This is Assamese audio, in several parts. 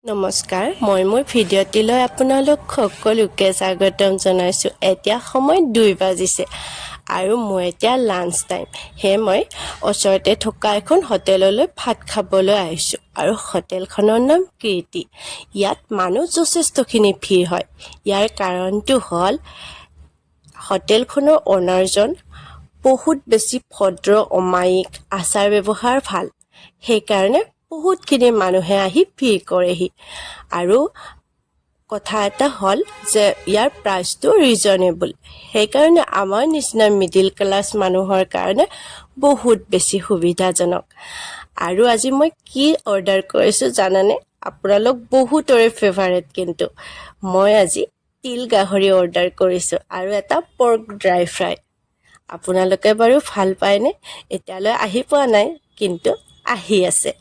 নমস্কাৰ, মই মোৰ ভিডিঅ'টিলৈ আপোনালোক সকলোকে স্বাগতম জনাইছোঁ। এতিয়া সময় 2 বাজিছে আৰু মই এতিয়া লাঞ্চ টাইম। সেয়ে মই ওচৰতে থকা এখন হোটেললৈ ভাত খাবলৈ আহিছোঁ আৰু হোটেলখনৰ নাম কীৰ্তি। ইয়াত মানুহ যথেষ্টখিনি ভিৰ হয়। ইয়াৰ কাৰণটো হ'ল হোটেলখনৰ অনাৰজন বহুত বেছি ভদ্ৰ, অমায়িক, আচাৰ ব্যৱহাৰ ভাল। সেইকাৰণে বহুতখিনি মানুহে আহি ভিৰ কৰেহি আৰু কথা এটা হ'ল যে ইয়াৰ প্ৰাইচটো ৰিজনেবল। সেইকাৰণে আমাৰ নিচিনা মিডিল ক্লাছ মানুহৰ কাৰণে বহুত বেছি সুবিধাজনক। আৰু আজি মই কি অৰ্ডাৰ কৰিছোঁ জানানে? আপোনালোক বহুতৰে ফেভাৰেট, কিন্তু মই আজি তিল গাহৰি অৰ্ডাৰ কৰিছোঁ আৰু এটা পৰ্ক ড্ৰাই ফ্ৰাই। আপোনালোকে বাৰু ভাল পায়নে? এতিয়ালৈ আহি পোৱা নাই, কিন্তু আহি আছে।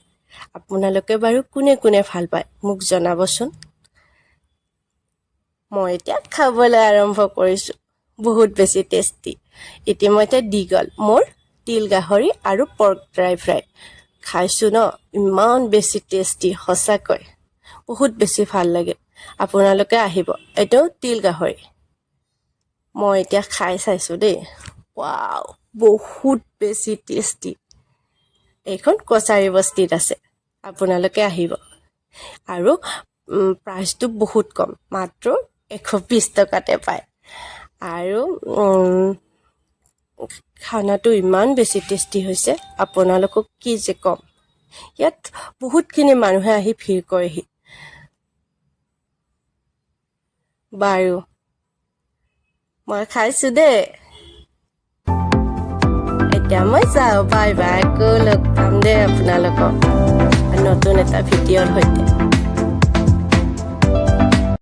আপোনালোকে বাৰু কোনে কোনে ভাল পায় মোক জনাবচোন। মই এতিয়া খাবলৈ আৰম্ভ কৰিছোঁ। বহুত বেছি টেষ্টি। ইতিমধ্যে দি গ'ল মোৰ তিল গাহৰি আৰু পৰ্ক ড্ৰাই ফ্ৰাই। খাইছোঁ ন, ইমান বেছি টেষ্টি, সঁচাকৈ বহুত বেছি ভাল লাগে। আপোনালোকে আহিব। এইটো তিল গাহৰি। মই এতিয়া খাই চাইছোঁ দেই। ৱাও, বহুত বেছি টেষ্টি। এইখন কছাৰী বস্তিত আছে, আপোনালোকে আহিব। আৰু প্ৰাইচটো বহুত কম, মাত্ৰ 120 টকাতে পায়। আৰু খানাটো ইমান বেছি টেষ্টি হৈছে, আপোনালোকক কি যে ক'ম। ইয়াত বহুতখিনি মানুহে আহি ভিৰ কৰেহি। বাৰু, মই খাইছোঁ দেই। এতিয়া মই যাওঁ, বাই বাই। আকৌ লগ পাম দেই আপোনালোকক নতুন এটা ভিডিঅ'ৰ সৈতে।